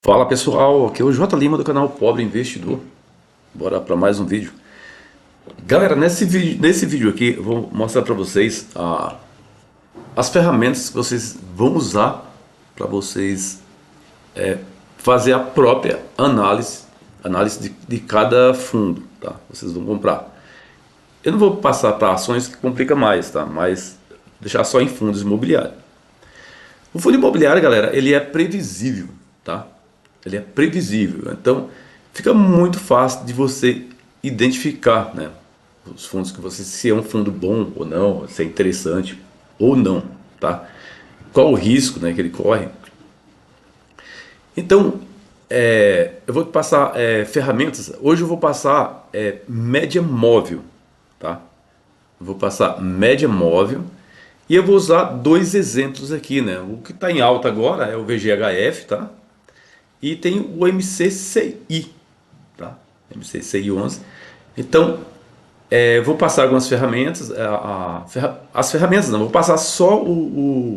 Fala pessoal, aqui é o J Lima do canal Pobre Investidor. Bora para mais um vídeo. Galera, nesse vídeo aqui eu vou mostrar para vocês as ferramentas que vocês vão usar para vocês fazer a própria análise de cada fundo, tá? Vocês vão comprar. Eu não vou passar para ações que complica mais, tá? Mas deixar só em fundos imobiliários. O fundo imobiliário, galera, ele é previsível, tá? Ele é previsível, então fica muito fácil de você identificar, né, os fundos que você, se é um fundo bom ou não, se é interessante ou não, tá? Qual o risco, né, que ele corre. Então, eu vou passar ferramentas. Hoje eu vou passar média móvel, tá? Eu vou passar média móvel e eu vou usar dois exemplos aqui, né? O que está em alta agora é o VGHF, tá? E tem o MCCI, tá? MCCI 11. Então, vou passar algumas ferramentas, as ferramentas não, vou passar só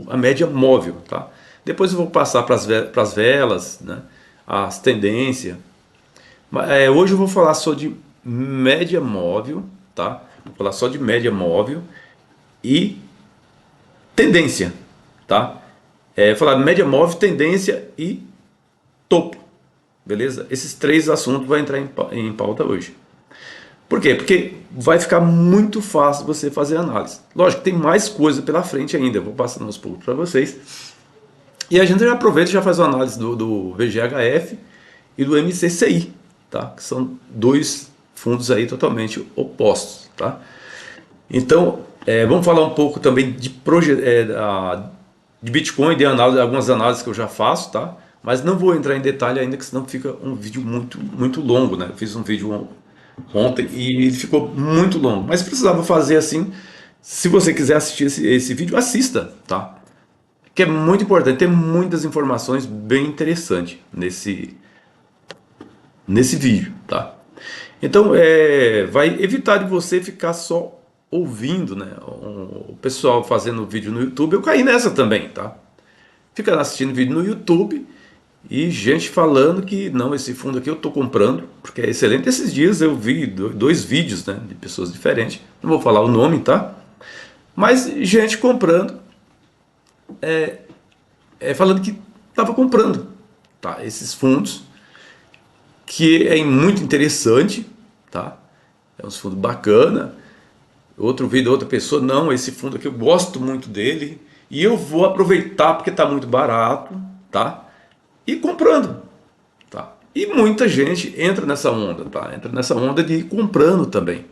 a média móvel, tá? Depois eu vou passar para as velas, né? As tendências. Hoje eu vou falar só de média móvel, tá? Vou falar só de média móvel e tendência, tá? Vou falar média móvel, tendência e topo, beleza? Esses três assuntos vão entrar em pauta hoje. Por quê? Porque vai ficar muito fácil você fazer análise. Lógico, tem mais coisa pela frente ainda, eu vou passando aos poucos para vocês. E a gente já aproveita e já faz uma análise do VGHF e do MCCI, tá? Que são dois fundos aí totalmente opostos, tá? Então, vamos falar um pouco também de Bitcoin, de algumas análises que eu já faço, tá? Mas não vou entrar em detalhe ainda, que senão fica um vídeo muito longo, né? Eu fiz um vídeo ontem e ele ficou muito longo, mas precisava fazer assim. Se você quiser assistir esse vídeo, assista, tá? Que é muito importante, tem muitas informações bem interessantes nesse vídeo, tá? Então, vai evitar de você ficar só ouvindo, né, o pessoal fazendo vídeo no YouTube. Eu caí nessa também, tá? Fica assistindo vídeo no YouTube e gente falando que não, esse fundo aqui eu tô comprando porque é excelente. Esses dias eu vi dois vídeos, né, de pessoas diferentes, não vou falar o nome, tá? Mas gente comprando, falando que estava comprando, tá? Esses fundos, que é muito interessante, tá? É um fundo bacana. Outro vídeo, outra pessoa, não, esse fundo aqui eu gosto muito dele e eu vou aproveitar porque está muito barato, tá? E comprando, tá? E muita gente entra nessa onda, tá? Entra nessa onda de ir comprando também.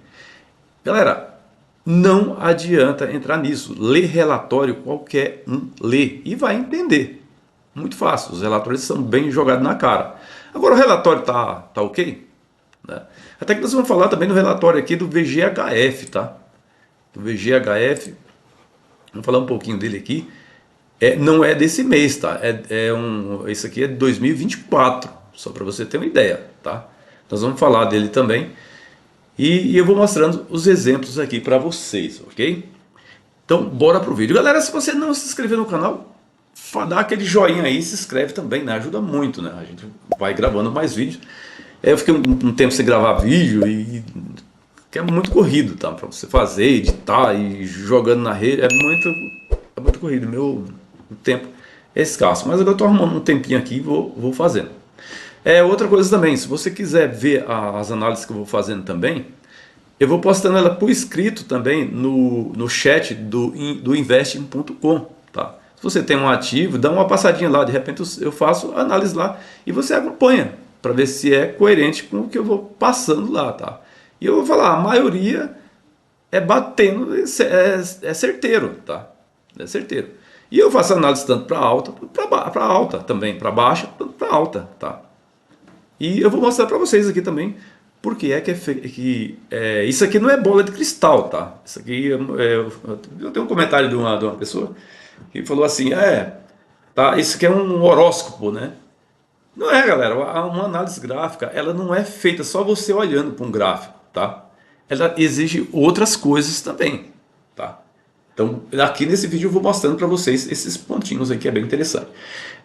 Galera, não adianta entrar nisso. Lê relatório, qualquer um lê e vai entender. Muito fácil, os relatórios são bem jogados na cara. Agora o relatório tá ok? Né? Até que nós vamos falar também no relatório aqui do VGHF, tá? Do VGHF, vamos falar um pouquinho dele aqui. Não é desse mês, tá? Esse aqui é de 2024, só para você ter uma ideia, tá? Nós vamos falar dele também e eu vou mostrando os exemplos aqui para vocês, ok? Então, bora pro vídeo. Galera, se você não se inscreveu no canal, dá aquele joinha aí, se inscreve também, né? Ajuda muito, né? A gente vai gravando mais vídeos. Eu fiquei um tempo sem gravar vídeo que é muito corrido, tá? Para você fazer, editar e jogando na rede, é muito corrido. Meu tempo é escasso, mas agora eu tô arrumando um tempinho aqui e vou fazendo. Outra coisa também, se você quiser ver as análises que eu vou fazendo também, eu vou postando ela por escrito também no chat do investing.com, tá? Se você tem um ativo, dá uma passadinha lá, de repente eu faço análise lá e você acompanha para ver se é coerente com o que eu vou passando lá, tá? E eu vou falar, a maioria é batendo, é certeiro, tá? É certeiro. E eu faço análise tanto para alta, para alta também, para baixa, tanto para alta, tá? E eu vou mostrar para vocês aqui também porque isso aqui não é bola de cristal, tá? Isso aqui eu tenho um comentário de uma pessoa que falou assim, tá, isso aqui é um horóscopo, né? Não é, galera, uma análise gráfica, ela não é feita só você olhando para um gráfico, tá? Ela exige outras coisas também, tá? Então, aqui nesse vídeo eu vou mostrando para vocês esses pontinhos aqui, é bem interessante.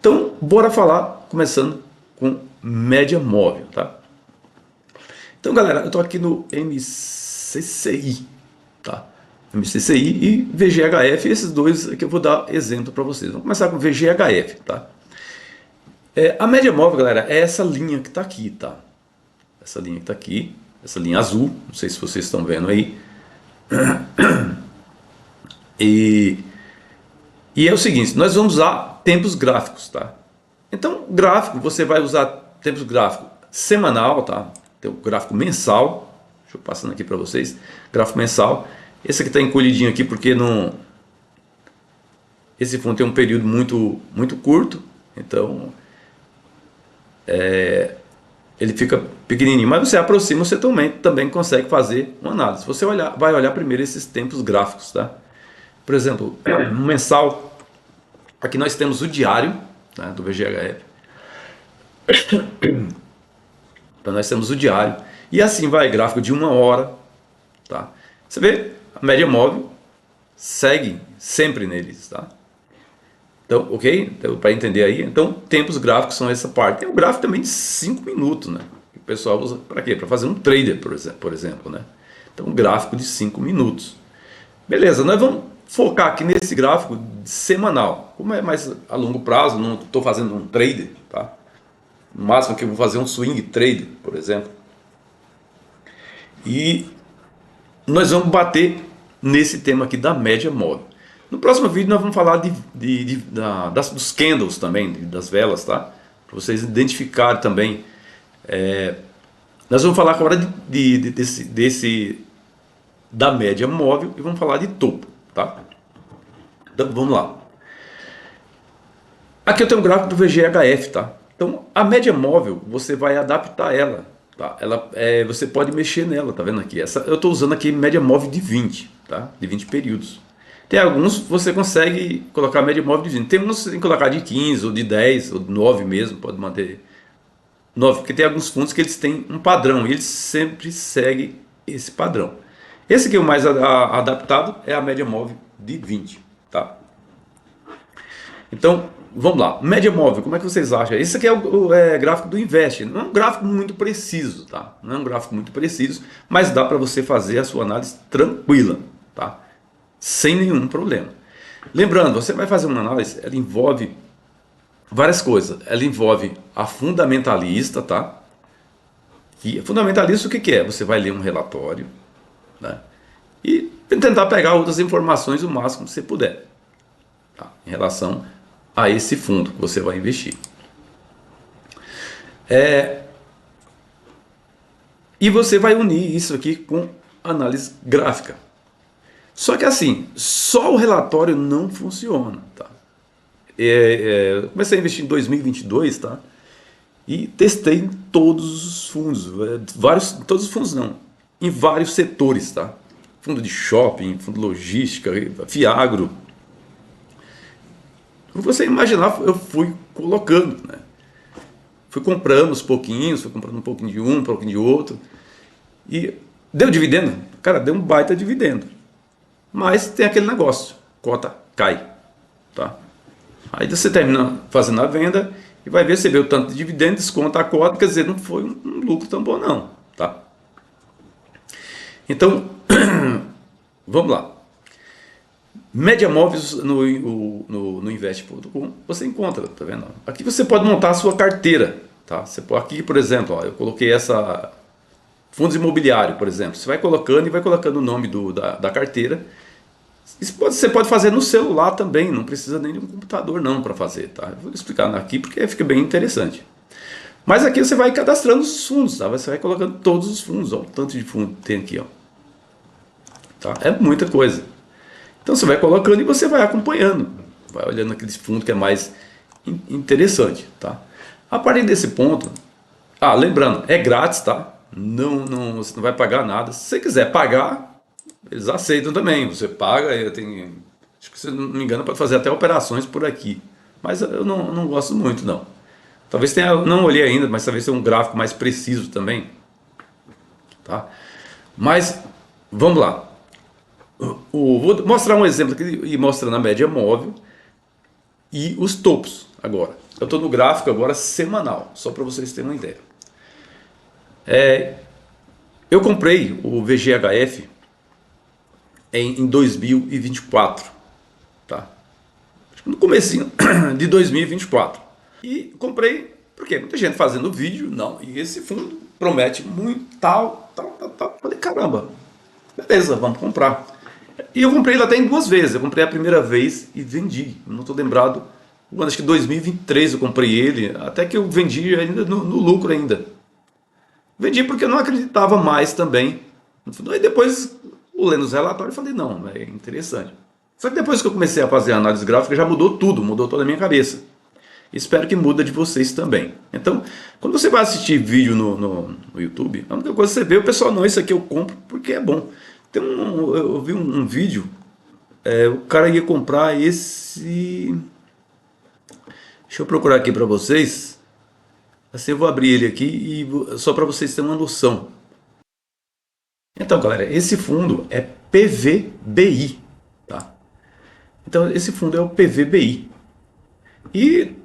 Então, bora falar, começando com média móvel, tá? Então, galera, eu estou aqui no MCCI, tá? MCCI e VGHF, esses dois que eu vou dar exemplo para vocês. Vamos começar com VGHF, tá? A média móvel, galera, é essa linha que está aqui, tá? Essa linha que está aqui, essa linha azul, não sei se vocês estão vendo aí. E é o seguinte, nós vamos usar tempos gráficos, tá? Então, gráfico, você vai usar tempos gráfico semanal, tá? Tem o gráfico mensal, deixa eu passando aqui para vocês, gráfico mensal. Esse aqui está encolhidinho aqui porque não... Esse fundo tem um período muito curto, então ele fica pequenininho, mas você aproxima, você também consegue fazer uma análise. Você vai olhar primeiro esses tempos gráficos, tá? Por exemplo, no mensal, aqui nós temos o diário, né, do VGHF. Então nós temos o diário, e assim vai, gráfico de 1 hora, tá? Você vê, a média móvel segue sempre neles, tá? Então, ok? Então, para entender aí, então tempos gráficos são essa parte. Tem o gráfico também de 5 minutos, né? Que o pessoal usa para quê? Para fazer um trader, por exemplo, né? Então, um gráfico de 5 minutos. Beleza, nós vamos focar aqui nesse gráfico semanal. Como é mais a longo prazo, não estou fazendo um trader, tá? No máximo que eu vou fazer um swing trade, por exemplo. E nós vamos bater nesse tema aqui da média móvel. No próximo vídeo nós vamos falar dos candles também, das velas, tá? Para vocês identificarem também. Nós vamos falar agora da média móvel e vamos falar de topo, tá? Então vamos lá. Aqui eu tenho um gráfico do VGHF, tá? Então a média móvel você vai adaptar ela, tá? Você pode mexer nela, tá vendo aqui? Eu estou usando aqui média móvel de 20, tá? De 20 períodos. Tem alguns que você consegue colocar média móvel de 20. Tem uns que você tem que colocar de 15 ou de 10 ou de 9 mesmo, pode manter 9, porque tem alguns fundos que eles têm um padrão e eles sempre seguem esse padrão. Esse aqui é o mais adaptado, é a média móvel de 20, tá? Então, vamos lá. Média móvel, como é que vocês acham? Esse aqui é o gráfico do Invest. Não é um gráfico muito preciso, tá? Não é um gráfico muito preciso, mas dá para você fazer a sua análise tranquila, tá? Sem nenhum problema. Lembrando, você vai fazer uma análise, ela envolve várias coisas. Ela envolve a fundamentalista, tá? E fundamentalista o que é? Você vai ler um relatório, né? E tentar pegar outras informações o máximo que você puder, tá? Em relação a esse fundo que você vai investir. E você vai unir isso aqui com análise gráfica. Só que assim, só o relatório não funciona, tá? Eu comecei a investir em 2022, tá? E testei em todos os fundos, todos os fundos não, em vários setores, tá? Fundo de shopping, fundo de logística, Fiagro. Como você imaginar, eu fui colocando, né? Fui comprando aos pouquinhos, fui comprando um pouquinho de um pouquinho de outro. E deu dividendo? Cara, deu um baita dividendo. Mas tem aquele negócio, cota cai, tá? Aí você termina fazendo a venda e vai ver, você vê o tanto de dividendo, desconta a cota, quer dizer, não foi um lucro tão bom não, tá? Então, vamos lá. Média móveis no invest.com você encontra, tá vendo? Aqui você pode montar a sua carteira, tá? Aqui, por exemplo, ó, eu coloquei essa fundos imobiliários, por exemplo. Você vai colocando e vai colocando o nome da carteira. Isso você pode fazer no celular também, não precisa nem de um computador não para fazer, tá? Eu vou explicar aqui porque fica bem interessante. Mas aqui você vai cadastrando os fundos, tá? Você vai colocando todos os fundos, ó, o tanto de fundo que tem aqui, ó. Tá? É muita coisa. Então você vai colocando e você vai acompanhando, vai olhando aquele fundo que é mais interessante, tá? A partir desse ponto, lembrando, é grátis, tá? Você não vai pagar nada. Se você quiser pagar, eles aceitam também. Você paga, acho que, se não me engano, pode fazer até operações por aqui. Mas eu não gosto muito, não. Talvez tenha, não olhei ainda, mas talvez tenha um gráfico mais preciso também, tá? Mas vamos lá. Vou mostrar um exemplo aqui e mostrando a média móvel e os topos agora. Eu estou no gráfico agora semanal, só para vocês terem uma ideia. Eu comprei o VGHF em 2024, tá? No comecinho de 2024. E comprei, porque muita gente fazendo vídeo, não, e esse fundo promete muito, tal. Falei, caramba, beleza, vamos comprar. E eu comprei ele até em duas vezes. Eu comprei a primeira vez e vendi. Não estou lembrado, acho que em 2023 eu comprei ele, até que eu vendi ainda no lucro ainda. Vendi porque eu não acreditava mais também. Aí depois, lendo os relatórios, eu falei, não, é interessante. Só que depois que eu comecei a fazer a análise gráfica, já mudou tudo, mudou toda a minha cabeça. Espero que muda de vocês também. Então, quando você vai assistir vídeo no YouTube, a única coisa que você vê, o pessoal, não, isso aqui eu compro porque é bom. Eu vi um vídeo, o cara ia comprar esse... Deixa eu procurar aqui para vocês. Assim eu vou abrir ele aqui e só para vocês terem uma noção. Então, galera, esse fundo é PVBI, tá? Então, esse fundo é o PVBI. E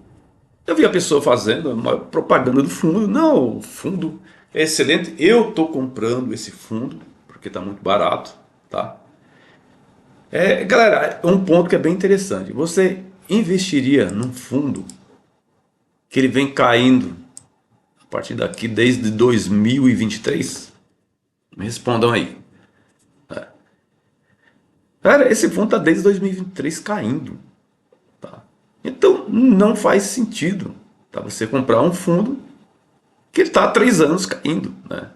eu vi a pessoa fazendo uma propaganda do fundo. Não, o fundo é excelente. Eu estou comprando esse fundo porque está muito barato, tá? Galera, é um ponto que é bem interessante. Você investiria num fundo que ele vem caindo a partir daqui desde 2023? Me respondam aí. Cara, esse fundo está desde 2023 caindo. Tá? Então não faz sentido, tá, você comprar um fundo que está há 3 anos caindo. Né?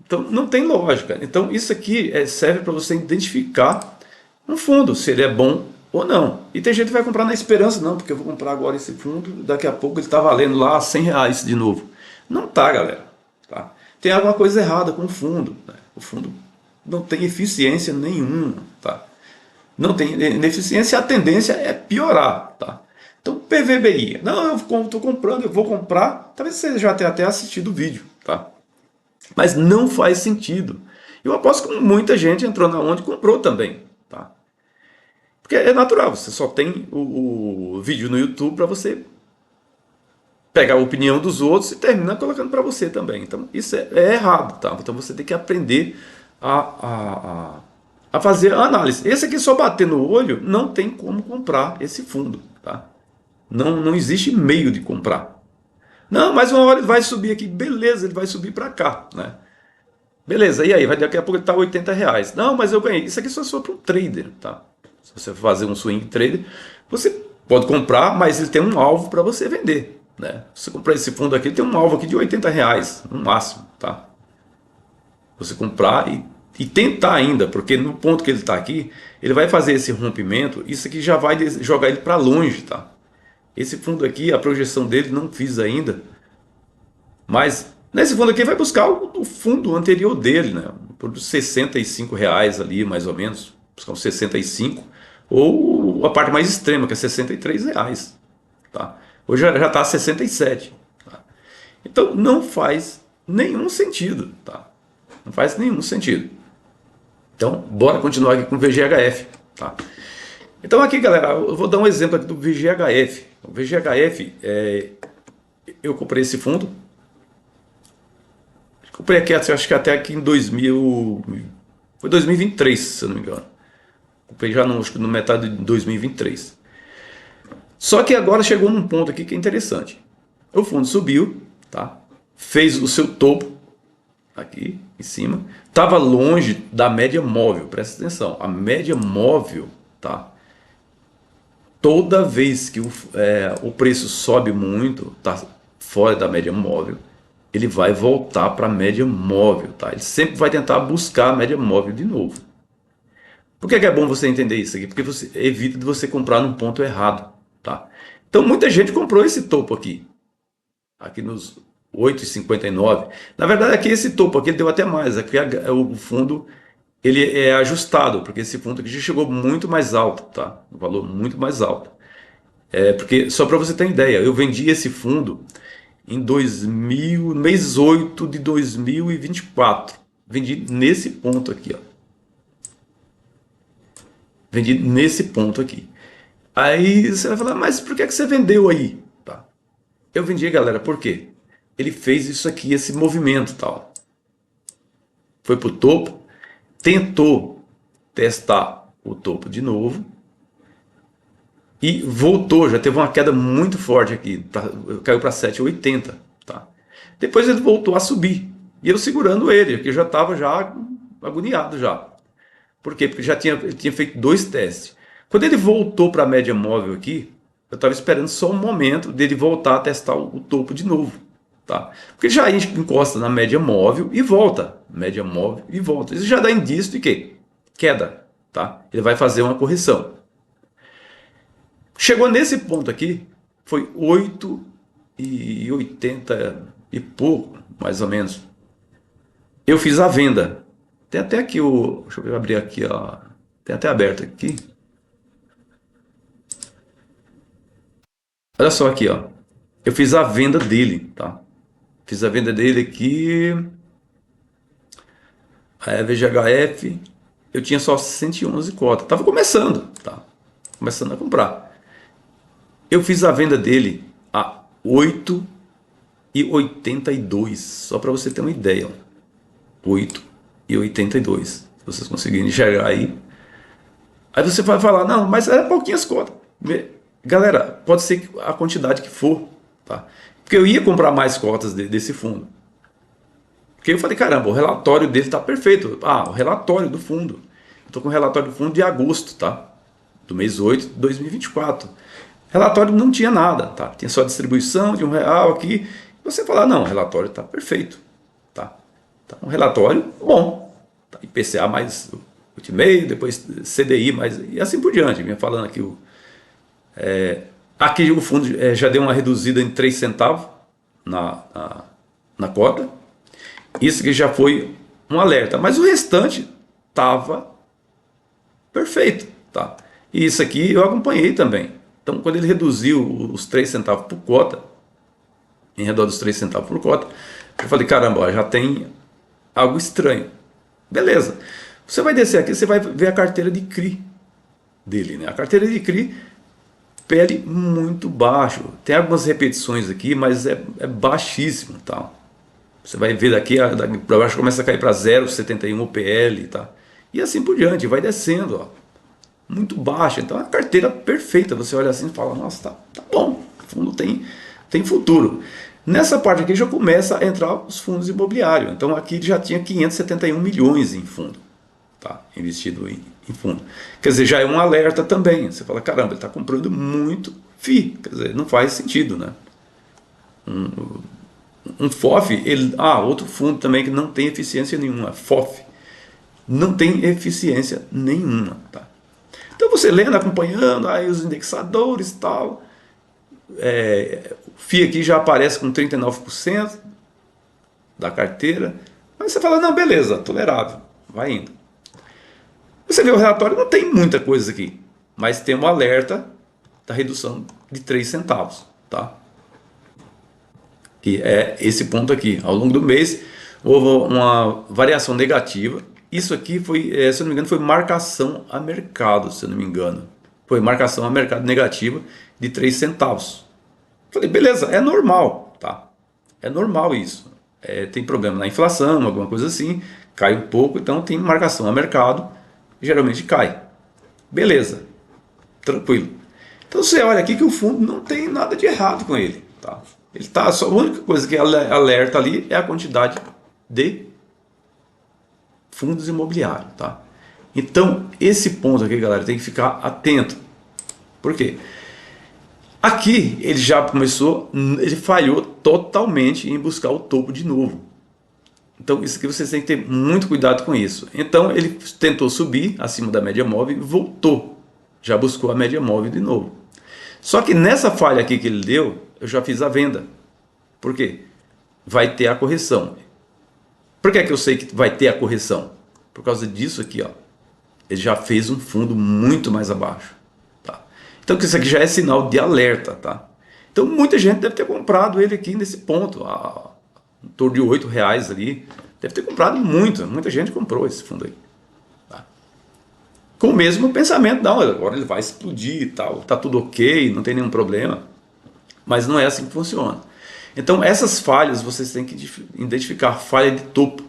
Então não tem lógica. Então isso aqui serve para você identificar um fundo, se ele é bom ou não. E tem gente que vai comprar na esperança, não, porque eu vou comprar agora esse fundo, daqui a pouco ele está valendo lá R$100 de novo. Não tá, galera. Tá? Tem alguma coisa errada com o fundo. Né? O fundo não tem eficiência nenhuma. Tá? Não tem ineficiência, a tendência é piorar. Tá? Então, PVBI. Não, eu estou comprando, eu vou comprar. Talvez você já tenha até assistido o vídeo. Tá? Mas não faz sentido. Eu aposto que muita gente entrou na onda e comprou também. Tá? Porque é natural, você só tem o vídeo no YouTube para você pegar a opinião dos outros e terminar colocando para você também. Então isso é errado, tá? Então você tem que aprender a fazer a análise. Esse aqui só bater no olho, não tem como comprar esse fundo, tá? Não existe meio de comprar. Não, mas uma hora ele vai subir aqui, beleza, ele vai subir para cá, né? Beleza, e aí? Daqui a pouco ele está R$80. Não, mas eu ganhei. Isso aqui só para um trader, tá? Se você fazer um swing trader, você pode comprar, mas ele tem um alvo para você vender. Né? Se você comprar esse fundo aqui, ele tem um alvo aqui de R$80, no máximo. Tá? Você comprar e tentar ainda, porque no ponto que ele está aqui, ele vai fazer esse rompimento, isso aqui já vai jogar ele para longe. Tá? Esse fundo aqui, a projeção dele não fiz ainda, mas nesse fundo aqui vai buscar o fundo anterior dele, né? Por R$65 ali, mais ou menos, buscar uns 65, ou a parte mais extrema, que é R$63. Tá? Hoje já está a 67. Tá? Então não faz nenhum sentido. Tá? Não faz nenhum sentido. Então, bora continuar aqui com o VGHF. Tá? Então aqui, galera, eu vou dar um exemplo aqui do VGHF. O VGHF, eu comprei esse fundo. Comprei aqui, acho que até aqui em 2000... Foi 2023, se eu não me engano. Comprei já no metade de 2023. Só que agora chegou num ponto aqui que é interessante. O fundo subiu, tá? Fez o seu topo aqui em cima. Estava longe da média móvel, presta atenção. A média móvel, tá? Toda vez que o preço sobe muito, tá fora da média móvel, ele vai voltar para a média móvel, tá? Ele sempre vai tentar buscar a média móvel de novo. Por que é bom você entender isso aqui? Porque você evita de você comprar num ponto errado, tá? Então muita gente comprou esse topo aqui nos 8,59. Na verdade aqui esse topo aqui deu até mais. Aqui o fundo ele é ajustado, porque esse fundo aqui já chegou muito mais alto, tá? Um valor muito mais alto. Porque só para você ter ideia, eu vendi esse fundo em mês 8 de 2024. Vendi nesse ponto aqui, ó. Vendi nesse ponto aqui. Aí você vai falar, mas por que você vendeu aí? Eu vendi, galera, por quê? Ele fez isso aqui, esse movimento tal. Foi pro topo, tentou testar o topo de novo e voltou, já teve uma queda muito forte aqui, caiu para 7,80, tá? Depois ele voltou a subir e eu segurando ele, porque eu já estava já agoniado já. Por quê? Porque ele tinha feito 2 testes. Quando ele voltou para a média móvel aqui, eu estava esperando só um momento dele voltar a testar o topo de novo. Tá? Porque já encosta na média móvel e volta. Média móvel e volta. Isso já dá indício de quê? Queda. Tá? Ele vai fazer uma correção. Chegou nesse ponto aqui, foi 8,80 e pouco, mais ou menos. Eu fiz a venda. Tem até aqui o. Deixa eu abrir aqui, ó. Tem até aberto aqui. Olha só aqui, ó. Eu fiz a venda dele, tá? Fiz a venda dele aqui. A VGHF. Eu tinha só 111 cotas. Tava começando, tá? Começando a comprar. Eu fiz a venda dele a 8,82. Só para você ter uma ideia, ó. 8,82. Se vocês conseguirem enxergar aí. Aí você vai falar, não, mas é pouquinhas cotas. Galera, pode ser a quantidade que for, tá? Porque eu ia comprar mais cotas desse fundo. Porque eu falei, caramba, o relatório dele está perfeito. Ah, o relatório do fundo. Estou com o relatório do fundo de agosto, tá? Do mês 8 de 2024. Relatório não tinha nada, tá? Tinha só distribuição de R$1 aqui. Você fala, não, o relatório está perfeito, tá? Tá um relatório bom. Tá? IPCA mais 8,5, depois CDI mais... E assim por diante. Vinha falando aqui aqui o fundo já deu uma reduzida em 3 centavos na cota. Isso que já foi um alerta. Mas o restante estava perfeito. Tá? E isso aqui eu acompanhei também. Então, quando ele reduziu os 3 centavos por cota, em redor dos 3 centavos por cota, eu falei, caramba, ó, já tem algo estranho. Beleza. Você vai descer aqui, você vai ver a carteira de CRI dele. Né? A carteira de CRI, PL muito baixo. Tem algumas repetições aqui, mas é baixíssimo. Tá? Você vai ver daqui para baixo, começa a cair para 0,71 o PL. Tá? E assim por diante, vai descendo. Ó. Muito baixa. Então é uma carteira perfeita. Você olha assim e fala, nossa, tá bom. O fundo tem futuro. Nessa parte aqui já começa a entrar os fundos imobiliários. Então aqui já tinha 571 milhões em fundo. Tá? Investido em fundo. Quer dizer, já é um alerta também. Você fala, caramba, ele está comprando muito FI. Quer dizer, não faz sentido, né? Um FOF, outro fundo também que não tem eficiência nenhuma. FOF. Não tem eficiência nenhuma. Tá? Então você lendo, acompanhando, aí os indexadores e tal. O FI aqui já aparece com 39% da carteira. Mas você fala, não, beleza, tolerável. Vai indo. Você vê o relatório, não tem muita coisa aqui, mas tem um alerta da redução de 3 centavos, tá? Que é esse ponto aqui. Ao longo do mês houve uma variação negativa. Isso aqui foi, se eu não me engano, foi marcação a mercado, se eu não me engano. Foi marcação a mercado negativa de 3 centavos. Falei, beleza, é normal, tá? É normal isso. Tem problema na inflação, alguma coisa assim, cai um pouco, então tem marcação a mercado. Geralmente cai. Beleza. Tranquilo. Então você olha aqui que o fundo não tem nada de errado com ele. Tá? Ele tá, só a única coisa que alerta ali é a quantidade de fundos imobiliários. Tá? Então esse ponto aqui, galera, tem que ficar atento. Por quê? Aqui ele já começou, ele falhou totalmente em buscar o topo de novo. Então isso aqui vocês têm que ter muito cuidado com isso. Então ele tentou subir acima da média móvel e voltou. Já buscou a média móvel de novo. Só que nessa falha aqui que ele deu, eu já fiz a venda. Por quê? Vai ter a correção. Por que eu sei que vai ter a correção? Por causa disso aqui, ó. Ele já fez um fundo muito mais abaixo. Tá? Então isso aqui já é sinal de alerta. Tá? Então muita gente deve ter comprado ele aqui nesse ponto. Em torno de R$8 ali. Deve ter comprado muita gente comprou esse fundo aí. Tá? Com o mesmo pensamento, não, agora ele vai explodir e tal, tá tudo ok, não tem nenhum problema. Mas não é assim que funciona. Então essas falhas vocês têm que identificar, falha de topo,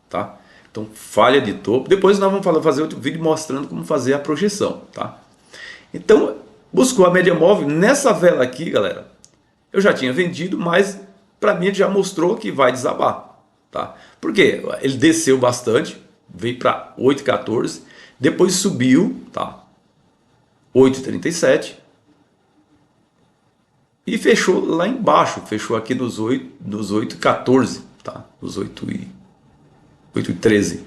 tá? Então falha de topo, depois nós vamos fazer outro vídeo mostrando como fazer a projeção, tá? Então buscou a média móvel, nessa vela aqui galera, eu já tinha vendido, mas para mim ele já mostrou que vai desabar, tá? Porque ele desceu bastante, veio para 8,14, depois subiu, tá? 8,37 e fechou lá embaixo, fechou aqui nos 8,14, tá? Nos 8,13.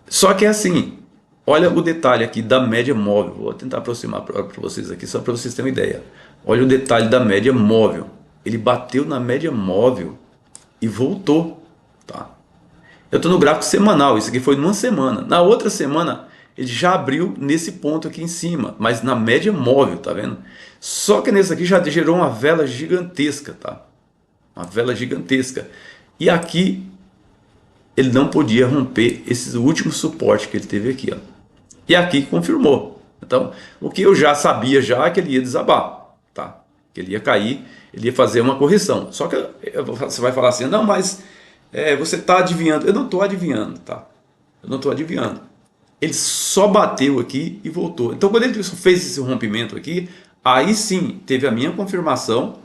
Só que é assim, olha o detalhe aqui da média móvel, vou tentar aproximar para vocês aqui, só para vocês terem uma ideia. Olha o detalhe da média móvel, ele bateu na média móvel e voltou, tá? Eu estou no gráfico semanal, isso aqui foi numa semana. Na outra semana ele já abriu nesse ponto aqui em cima, mas na média móvel, tá vendo? Só que nesse aqui já gerou uma vela gigantesca, tá? Uma vela gigantesca. E aqui ele não podia romper esse último suporte que ele teve aqui, ó. E aqui confirmou. Então, o que eu já sabia já é que ele ia desabar, tá? Que ele ia cair, ele ia fazer uma correção. Só que você vai falar assim, não, mas você está adivinhando. Eu não estou adivinhando, tá? Eu não estou adivinhando. Ele só bateu aqui e voltou. Então, quando ele fez esse rompimento aqui, aí sim teve a minha confirmação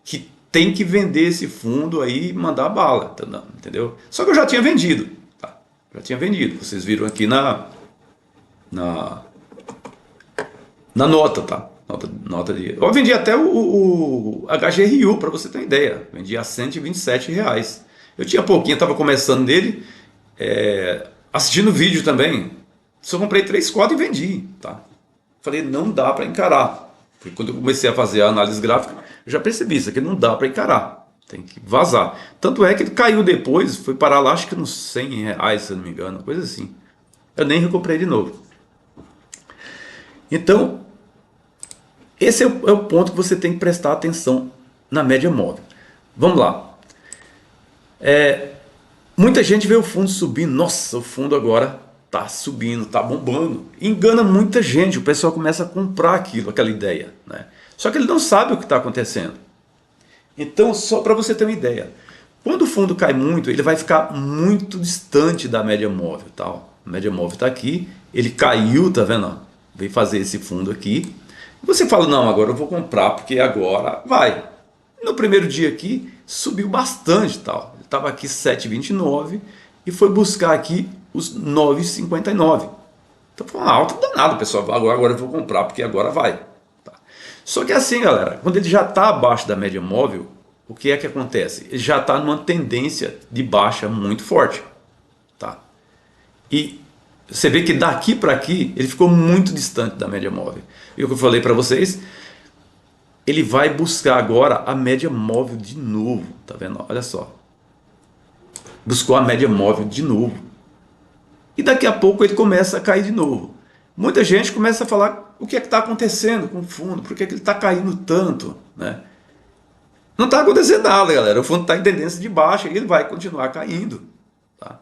que tem que vender esse fundo aí e mandar bala, entendeu? Só que eu já tinha vendido, tá? Já tinha vendido. Vocês viram aqui na nota, tá? Nota de... Eu vendi até o HGRU, para você ter uma ideia. Vendi a R$127. Eu tinha pouquinho, estava começando nele, assistindo vídeo também. Só comprei 3 cotas e vendi, tá? Falei, não dá para encarar. Porque quando eu comecei a fazer a análise gráfica, eu já percebi isso aqui, não dá para encarar. Tem que vazar. Tanto é que ele caiu depois, foi parar lá, acho que nos R$100, se eu não me engano, coisa assim. Eu nem recomprei de novo. Então, esse é o ponto que você tem que prestar atenção na média móvel. Vamos lá. Muita gente vê o fundo subindo. Nossa, o fundo agora está subindo, está bombando. Engana muita gente. O pessoal começa a comprar aquela ideia, né? Só que ele não sabe o que está acontecendo. Então, só para você ter uma ideia, quando o fundo cai muito, ele vai ficar muito distante da média móvel, tá? A média móvel está aqui, ele caiu, tá vendo? Veio fazer esse fundo aqui. Você fala, não, agora eu vou comprar porque agora vai. No primeiro dia aqui subiu bastante, tal. Ele estava aqui 7,29 e foi buscar aqui os 9,59. Então foi uma alta danada, pessoal. Agora eu vou comprar porque agora vai. Tá. Só que assim, galera, quando ele já está abaixo da média móvel, o que é que acontece? Ele já está numa tendência de baixa muito forte, tá? E você vê que daqui para aqui ele ficou muito distante da média móvel. E o que eu falei para vocês, ele vai buscar agora a média móvel de novo, tá vendo? Olha só, buscou a média móvel de novo e daqui a pouco ele começa a cair de novo. Muita gente começa a falar o que é que está acontecendo com o fundo, por que ele está caindo tanto, né? Não está acontecendo nada, galera. O fundo está em tendência de baixa e ele vai continuar caindo, tá?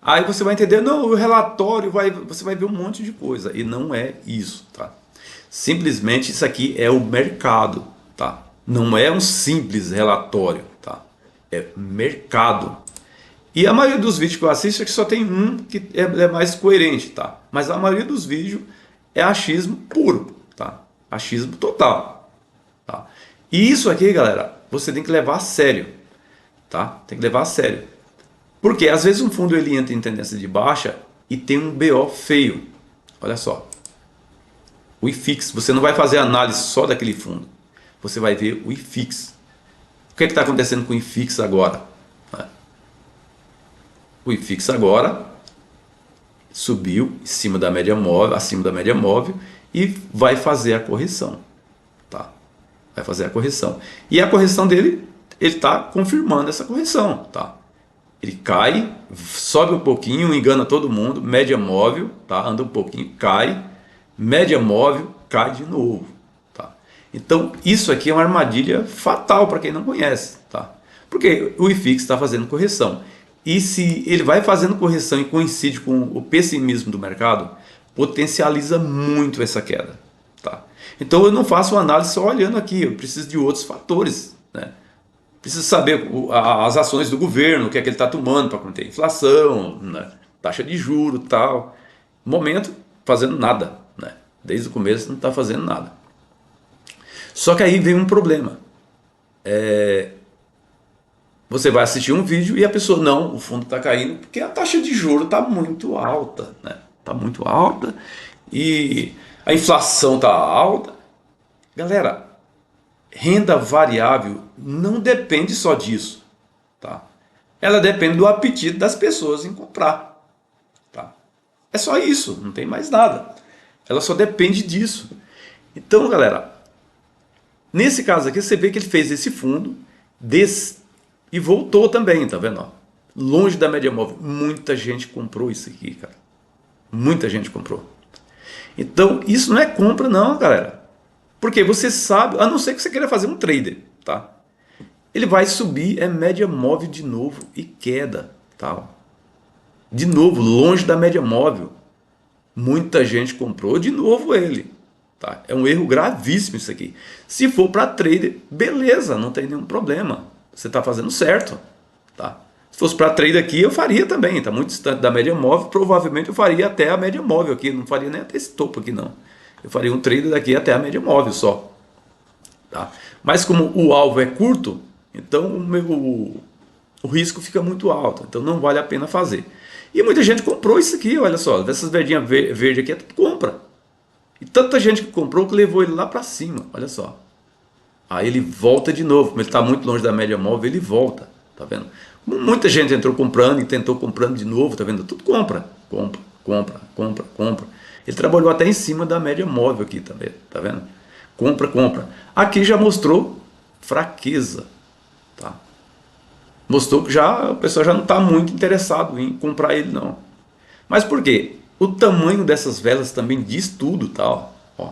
Aí você vai entender, não, o relatório você vai ver um monte de coisa e não é isso, tá? Simplesmente isso aqui é o mercado, tá? Não é um simples relatório, tá? É mercado. E a maioria dos vídeos que eu assisto é que só tem um que é mais coerente, tá? Mas a maioria dos vídeos é achismo puro, tá? Achismo total, tá? E isso aqui, galera, você tem que levar a sério, tá? Tem que levar a sério. Porque às vezes um fundo ele entra em tendência de baixa e tem um BO feio. Olha só. O IFIX, você não vai fazer análise só daquele fundo. Você vai ver o IFIX. O que está acontecendo com o IFIX agora? O IFIX agora subiu em cima da média móvel, acima da média móvel e vai fazer a correção, tá? Vai fazer a correção. E a correção dele, ele está confirmando essa correção, tá? Ele cai, sobe um pouquinho, engana todo mundo, média móvel, tá? Anda um pouquinho, cai, média móvel, cai de novo, tá? Então isso aqui é uma armadilha fatal para quem não conhece, tá? Porque o IFIX está fazendo correção. E se ele vai fazendo correção e coincide com o pessimismo do mercado, potencializa muito essa queda, tá? Então eu não faço uma análise só olhando aqui, eu preciso de outros fatores, né? Precisa saber as ações do governo, o que é que ele está tomando para conter a inflação, né? Taxa de juros e tal. No momento, fazendo nada, né? Desde o começo não está fazendo nada. Só que aí vem um problema. Você vai assistir um vídeo e a pessoa, não, o fundo está caindo porque a taxa de juros está muito alta, né? Está muito alta e a inflação está alta. Galera, renda variável não depende só disso, tá? Ela depende do apetite das pessoas em comprar, tá? É só isso, não tem mais nada. Ela só depende disso. Então, galera, nesse caso aqui, você vê que ele fez esse fundo e voltou também, tá vendo? Ó? Longe da média móvel. Muita gente comprou isso aqui, cara. Muita gente comprou. Então, isso não é compra não, galera. Porque você sabe, a não ser que você queira fazer um trader, tá? Ele vai subir, é média móvel de novo e queda, tá? De novo, longe da média móvel. Muita gente comprou de novo ele. Tá? É um erro gravíssimo isso aqui. Se for para trader, beleza, não tem nenhum problema. Você está fazendo certo. Tá? Se fosse para trader aqui, eu faria também. Está muito distante da média móvel. Provavelmente eu faria até a média móvel aqui. Não faria nem até esse topo aqui, não. Eu faria um trader daqui até a média móvel só. Tá? Mas como o alvo é curto, então o risco fica muito alto. Então não vale a pena fazer. E muita gente comprou isso aqui, olha só. Essas verdinhas verdes aqui é tudo compra. E tanta gente que comprou que levou ele lá para cima, olha só. Aí ele volta de novo, como ele está muito longe da média móvel, ele volta, tá vendo? Muita gente entrou comprando e tentou comprando de novo, tá vendo? Tudo compra, compra, compra, compra, compra. Ele trabalhou até em cima da média móvel aqui também, tá vendo? Compra, compra. Aqui já mostrou fraqueza, tá? Mostrou que já o pessoal já não está muito interessado em comprar ele não. Mas por quê? O tamanho dessas velas também diz tudo, tá? Ó.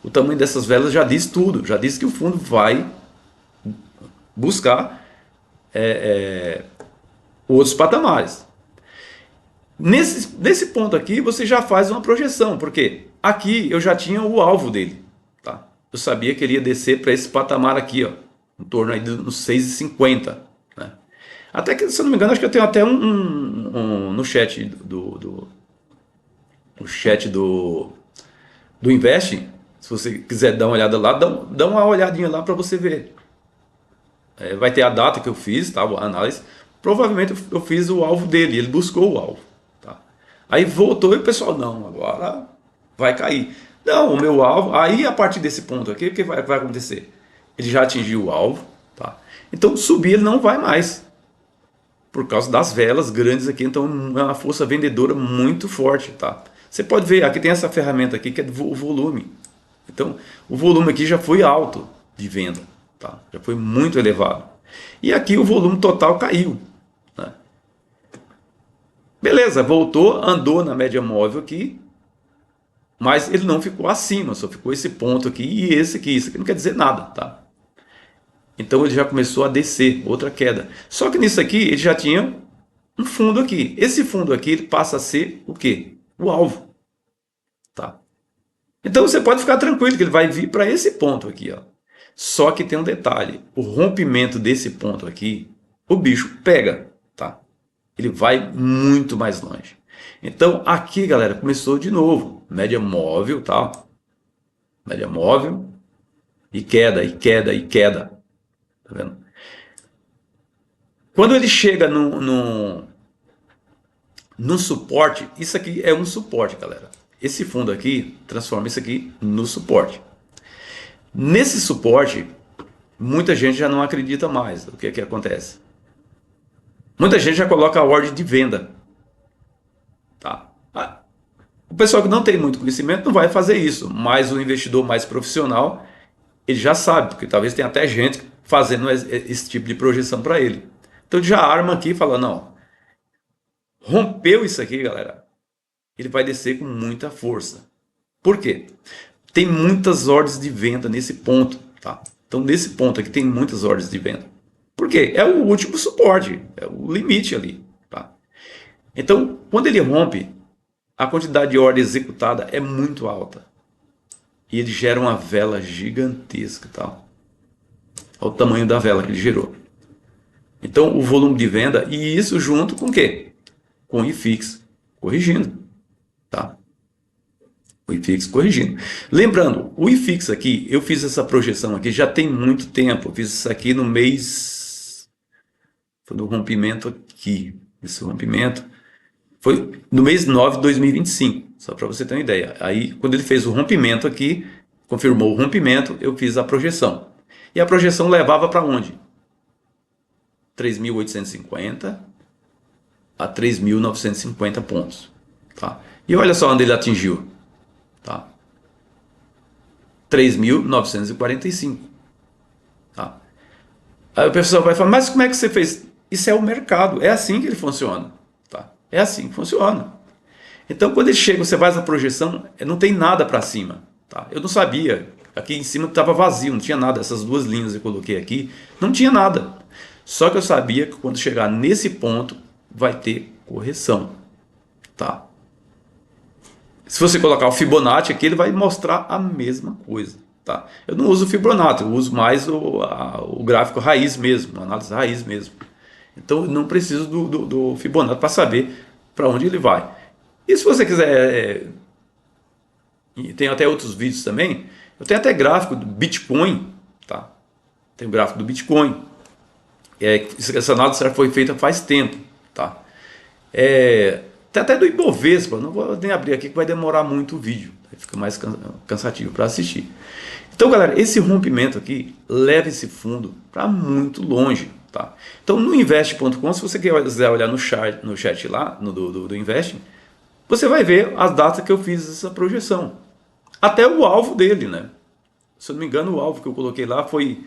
O tamanho dessas velas já diz tudo, já diz que o fundo vai buscar outros patamares. Nesse ponto aqui você já faz uma projeção, porque aqui eu já tinha o alvo dele, tá? Eu sabia que ele ia descer para esse patamar aqui, ó, em torno aí dos 6,50, né? Até que, se eu não me engano, acho que eu tenho até no chat no chat do Invest. Se você quiser dar uma olhada lá, dá uma olhadinha lá para você ver. Vai ter a data que eu fiz, tá? A análise. Provavelmente eu fiz o alvo dele, ele buscou o alvo. Tá? Aí voltou e o pessoal, não, agora vai cair. Não, o meu alvo, aí a partir desse ponto aqui, o que vai acontecer? Ele já atingiu o alvo, tá? Então subir ele não vai mais. Por causa das velas grandes aqui, então é uma força vendedora muito forte, tá? Você pode ver, aqui tem essa ferramenta aqui que é o volume. Então, o volume aqui já foi alto de venda, tá? Já foi muito elevado. E aqui o volume total caiu, né? Beleza, voltou, andou na média móvel aqui, mas ele não ficou acima, só ficou esse ponto aqui e esse aqui. Isso aqui não quer dizer nada, tá? Então ele já começou a descer, outra queda. Só que nisso aqui ele já tinha um fundo aqui. Esse fundo aqui ele passa a ser o quê? O alvo, tá? Então você pode ficar tranquilo que ele vai vir para esse ponto aqui, ó. Só que tem um detalhe, o rompimento desse ponto aqui, o bicho pega, tá? Ele vai muito mais longe. Então aqui, galera, começou de novo, média móvel, tá? Média móvel e queda, e queda, e queda. Tá vendo? Quando ele chega no suporte, isso aqui é um suporte, galera. Esse fundo aqui transforma isso aqui no suporte. Nesse suporte, muita gente já não acredita mais. O que é que acontece? Muita gente já coloca a ordem de venda. Tá? O pessoal que não tem muito conhecimento não vai fazer isso, mas o investidor mais profissional, ele já sabe, porque talvez tenha até gente fazendo esse tipo de projeção para ele. Então ele já arma aqui e fala, não, rompeu isso aqui, galera, ele vai descer com muita força. Por quê? Tem muitas ordens de venda nesse ponto, tá? Então nesse ponto aqui tem muitas ordens de venda. Por quê? É o último suporte, é o limite ali, tá? Então quando ele rompe, a quantidade de ordem executada é muito alta. E ele gera uma vela gigantesca, tá? Olha o tamanho da vela que ele gerou. Então, o volume de venda, e isso junto com o quê? Com o IFIX corrigindo, tá? O IFIX corrigindo. Lembrando, o IFIX aqui, eu fiz essa projeção aqui já tem muito tempo. Eu fiz isso aqui no mês... Foi no rompimento aqui. Esse rompimento foi no mês 9 de 2025, só para você ter uma ideia. Aí, quando ele fez o rompimento aqui, confirmou o rompimento, eu fiz a projeção. E a projeção levava para onde? 3.850 a 3.950 pontos. Tá? E olha só onde ele atingiu. Tá? 3.945. Tá? Aí o pessoal vai falar, mas como é que você fez? Isso é o mercado, é assim que ele funciona. Tá? É assim que funciona. Então, quando ele chega, você faz a projeção, não tem nada para cima. Tá? Eu não sabia. Aqui em cima estava vazio, não tinha nada. Essas duas linhas que eu coloquei aqui, não tinha nada. Só que eu sabia que quando chegar nesse ponto, vai ter correção. Tá? Se você colocar o Fibonacci aqui, ele vai mostrar a mesma coisa. Tá? Eu não uso o Fibonacci, eu uso mais o gráfico raiz mesmo, a análise raiz mesmo. Então, eu não preciso do Fibonacci para saber para onde ele vai. E se você quiser, tem até outros vídeos também, eu tenho até gráfico do Bitcoin, tá? Tem o gráfico do Bitcoin. Essa análise foi feita faz tempo, tá? Tem até do Ibovespa, não vou nem abrir aqui que vai demorar muito o vídeo, fica mais cansativo para assistir. Então, galera, esse rompimento aqui leva esse fundo para muito longe, tá? Então, no invest.com, se você quiser olhar no chat lá, do Invest, você vai ver as datas que eu fiz essa projeção. Até o alvo dele, né? Se eu não me engano, o alvo que eu coloquei lá foi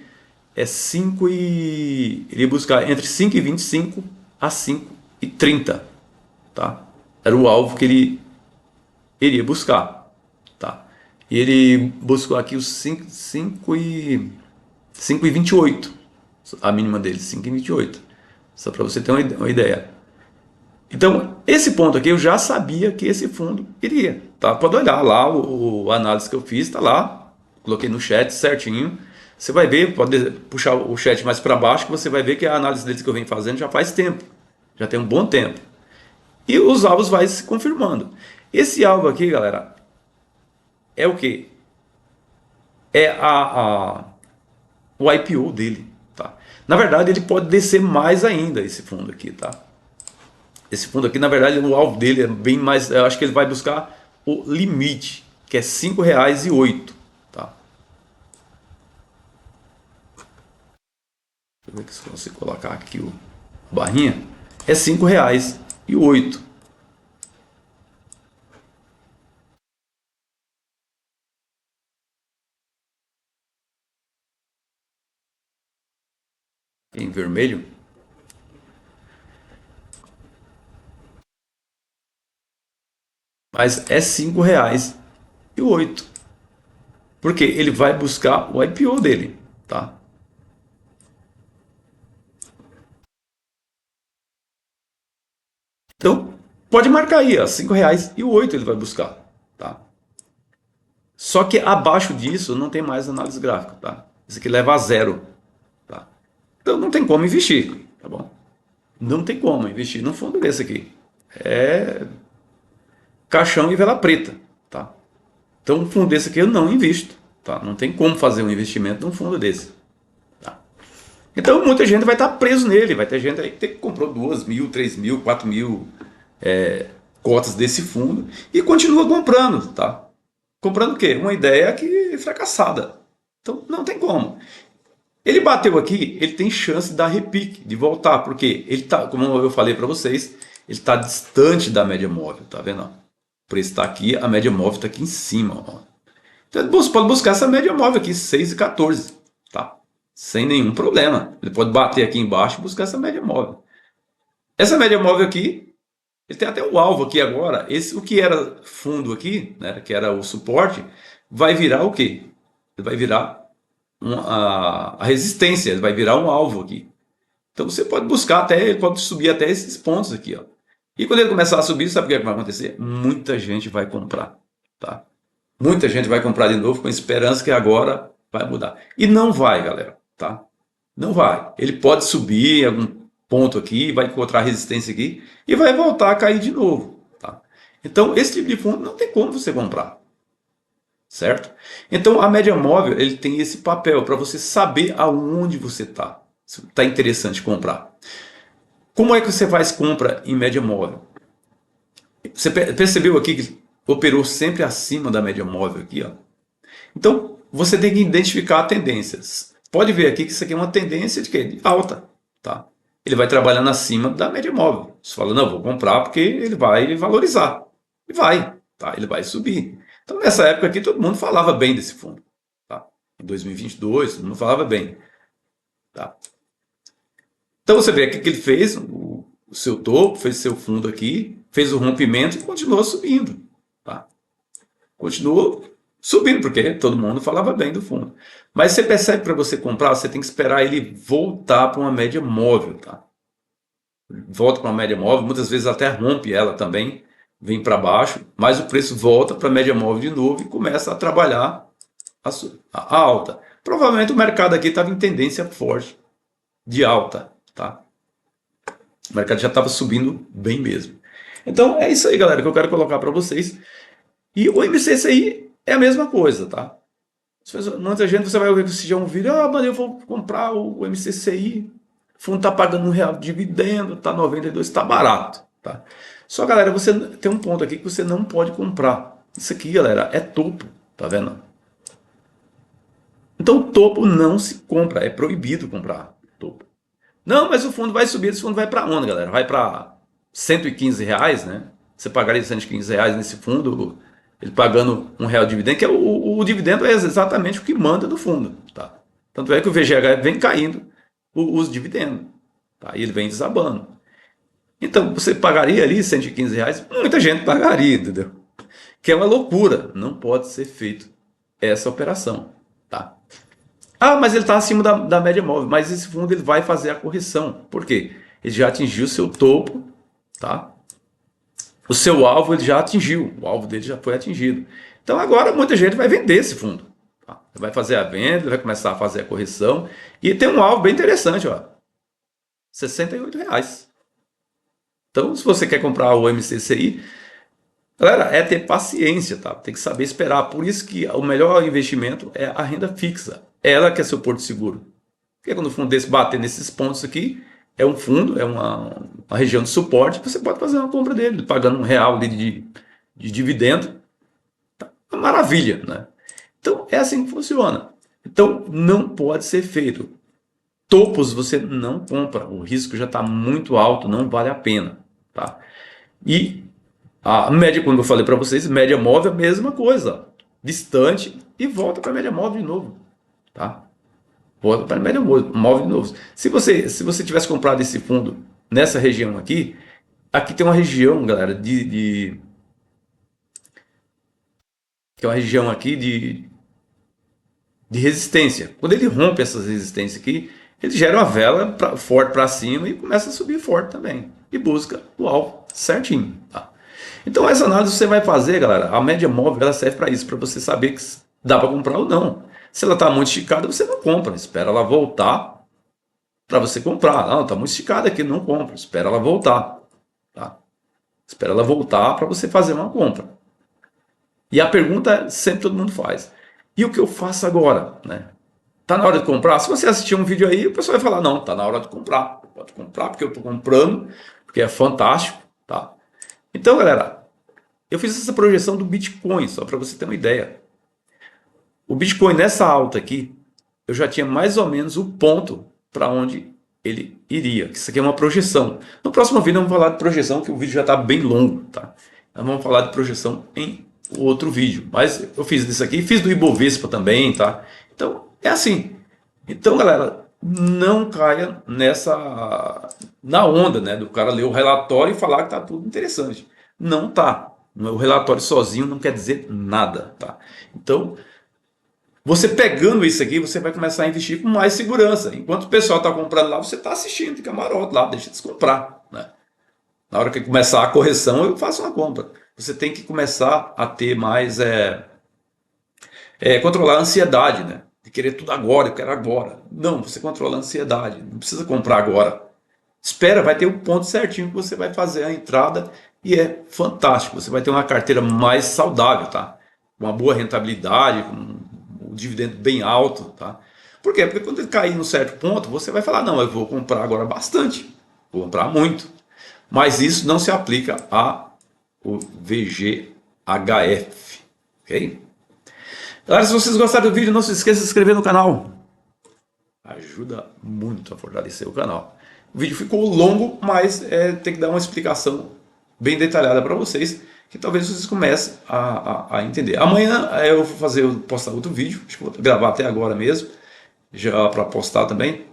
5 e... Ele ia buscar entre 5,25 a 5,30, tá? Era o alvo que ele iria buscar, tá? E ele buscou aqui os 5,28, a mínima dele, 5,28. Só para você ter uma ideia. Então, esse ponto aqui eu já sabia que esse fundo iria. Tá? Pode olhar lá, a análise que eu fiz está lá. Coloquei no chat certinho. Você vai ver, pode puxar o chat mais para baixo, que você vai ver que a análise deles que eu venho fazendo já faz tempo. Já tem um bom tempo. E os alvos vai se confirmando. Esse alvo aqui, galera, é o que? É o IPO dele. Tá? Na verdade, ele pode descer mais ainda, esse fundo aqui, tá? Esse fundo aqui, na verdade, o alvo dele é bem mais... Eu acho que ele vai buscar o limite, que é R$ 5,08. Tá? Deixa eu ver se eu consigo colocar aqui o barrinha. É R$ 5,08. Em vermelho. Mas é R$ 5,08. Porque ele vai buscar o IPO dele, tá? Então, pode marcar aí, ó, R$ 5,08 ele vai buscar, tá? Só que abaixo disso não tem mais análise gráfica, tá? Isso aqui leva a zero, tá? Então não tem como investir, tá bom? Não tem como investir num fundo desse aqui. É caixão e vela preta, tá? Então um fundo desse aqui eu não invisto, tá? Não tem como fazer um investimento num fundo desse, tá? Então muita gente vai estar preso nele, vai ter gente aí que comprou 2.000, 3.000, 4.000 cotas desse fundo e continua comprando, tá? Comprando o quê? Uma ideia que é fracassada. Então não tem como. Ele bateu aqui, ele tem chance de dar repique, de voltar, porque ele tá, como eu falei para vocês, ele está distante da média móvel, tá vendo? O preço está aqui, a média móvel está aqui em cima. Ó. Então você pode buscar essa média móvel aqui, 6,14, tá? Sem nenhum problema. Ele pode bater aqui embaixo e buscar essa média móvel. Essa média móvel aqui, ele tem até o alvo aqui agora. O que era fundo aqui, né, que era o suporte, vai virar o quê? Ele vai virar a resistência, ele vai virar um alvo aqui. Então você pode buscar até, ele pode subir até esses pontos aqui, ó. E quando ele começar a subir, sabe o que vai acontecer? Muita gente vai comprar, tá? Muita gente vai comprar de novo com esperança que agora vai mudar. E não vai, galera, tá? Não vai. Ele pode subir em algum ponto aqui, vai encontrar resistência aqui e vai voltar a cair de novo. Tá? Então, esse tipo de fundo não tem como você comprar. Certo? Então, a média móvel ele tem esse papel para você saber aonde você está. Se está interessante comprar. Como é que você faz compra em média móvel? Você percebeu aqui que operou sempre acima da média móvel aqui, ó? Então, você tem que identificar tendências. Pode ver aqui que isso aqui é uma tendência de quê? De alta, tá? Ele vai trabalhando acima da média móvel. Você fala, não, vou comprar porque ele vai valorizar. E vai, tá? Ele vai subir. Então, nessa época aqui, todo mundo falava bem desse fundo, tá? Em 2022, todo mundo falava bem, tá? Então, você vê aqui que ele fez o seu topo, fez seu fundo aqui, fez o rompimento e continuou subindo, tá? Continuou subindo, porque todo mundo falava bem do fundo. Mas você percebe que para você comprar, você tem que esperar ele voltar para uma média móvel, tá? Volta para uma média móvel, muitas vezes até rompe ela também, vem para baixo, mas o preço volta para a média móvel de novo e começa a trabalhar a alta. Provavelmente o mercado aqui estava em tendência forte de alta, tá? O mercado já estava subindo bem mesmo. Então é isso aí, galera, que eu quero colocar para vocês. E o MCCI é a mesma coisa, tá? Muita gente, você vai ouvir que um vídeo, mas eu vou comprar o MCCI, o fundo está pagando R$ 1 de dividendo, está 92, está barato, tá? Só, galera, você tem um ponto aqui que você não pode comprar. Isso aqui, galera, é topo, tá vendo? Então, topo não se compra, é proibido comprar topo. Não, mas o fundo vai subir, esse fundo vai para onde, galera? Vai para R$ 115, né? Você pagaria R$ 115 nesse fundo, ele pagando R$ 1 de dividendo, que é o dividendo é exatamente o que manda do fundo, tá? Tanto é que o VGH vem caindo os dividendos, tá? E ele vem desabando. Então, você pagaria ali R$ 115? Muita gente pagaria, entendeu? Que é uma loucura, não pode ser feito essa operação, tá? Ah, mas ele está acima da média móvel, mas esse fundo ele vai fazer a correção. Por quê? Ele já atingiu o seu topo, tá? O seu alvo ele já atingiu, o alvo dele já foi atingido. Então agora muita gente vai vender esse fundo. Tá? Vai fazer a venda, vai começar a fazer a correção. E tem um alvo bem interessante, ó, R$ 68. Então, se você quer comprar o MCCI, galera, é ter paciência, tá? Tem que saber esperar. Por isso que o melhor investimento é a renda fixa. Ela que é seu porto seguro. Porque quando o fundo desse bater nesses pontos aqui, é um fundo, é uma região de suporte, você pode fazer uma compra dele, pagando R$ 1 ali de dividendo. Tá? Uma maravilha, né? Então, é assim que funciona. Então, não pode ser feito. Topos você não compra, o risco já está muito alto, não vale a pena. Tá? E a média, como eu falei para vocês, média móvel é a mesma coisa. Distante e volta para a média móvel de novo. Tá? Volta para a média móvel de novo. Se você tivesse comprado esse fundo nessa região aqui tem uma região, galera, que é uma região aqui de resistência. Quando ele rompe essas resistências aqui, ele gera uma vela forte para cima e começa a subir forte também. E busca o alvo certinho. Tá? Então essa análise você vai fazer, galera. A média móvel ela serve para isso, para você saber que dá para comprar ou não. Se ela está muito esticada, você não compra. Espera ela voltar para você comprar. Não, está muito esticada aqui, não compra. Espera ela voltar. Tá? Espera ela voltar para você fazer uma compra. E a pergunta sempre todo mundo faz. E o que eu faço agora? Né? Tá na hora de comprar? Se você assistir um vídeo aí, o pessoal vai falar, não, tá na hora de comprar. Pode comprar porque eu estou comprando, porque é fantástico. Tá? Então, galera, eu fiz essa projeção do Bitcoin, só para você ter uma ideia. O Bitcoin nessa alta aqui, eu já tinha mais ou menos o ponto para onde ele iria. Isso aqui é uma projeção. No próximo vídeo vamos falar de projeção, que o vídeo já está bem longo. Tá? Então vamos falar de projeção em outro vídeo. Mas eu fiz isso aqui, fiz do Ibovespa também. Tá? Então é assim. Então, galera, não caia na onda, né, do cara ler o relatório e falar que está tudo interessante. Não tá. O relatório sozinho não quer dizer nada. Tá? Então, você pegando isso aqui, você vai começar a investir com mais segurança. Enquanto o pessoal está comprando lá, você está assistindo de camarote lá, deixa de comprar. Né? Na hora que começar a correção, eu faço uma compra. Você tem que começar a ter mais... controlar a ansiedade, né? de querer tudo agora, eu quero agora. Não, você controla a ansiedade, não precisa comprar agora. Espera, vai ter um ponto certinho que você vai fazer a entrada e é fantástico. Você vai ter uma carteira mais saudável, tá? Uma boa rentabilidade, um dividendo bem alto, tá? Por quê? Porque quando ele cair num certo ponto, você vai falar, não, eu vou comprar agora bastante, vou comprar muito. Mas isso não se aplica ao VGHF, ok? Galera, se vocês gostaram do vídeo, não se esqueça de se inscrever no canal. Ajuda muito a fortalecer o canal. O vídeo ficou longo, mas tem que dar uma explicação bem detalhada para vocês, que talvez vocês comecem a entender. Amanhã eu vou postar outro vídeo, acho que vou gravar até agora mesmo, já para postar também.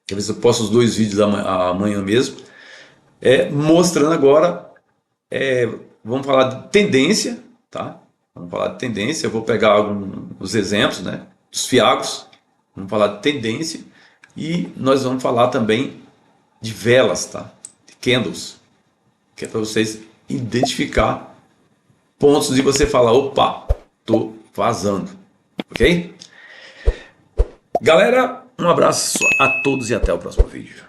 Talvez eu posto os 2 vídeos amanhã mesmo, mostrando agora, vamos falar de tendência, tá? Vamos falar de tendência, eu vou pegar alguns exemplos, né, dos fiagos, vamos falar de tendência e nós vamos falar também de velas, tá? De candles, que é para vocês identificar pontos de você falar, opa, tô vazando, ok? Galera, um abraço a todos e até o próximo vídeo.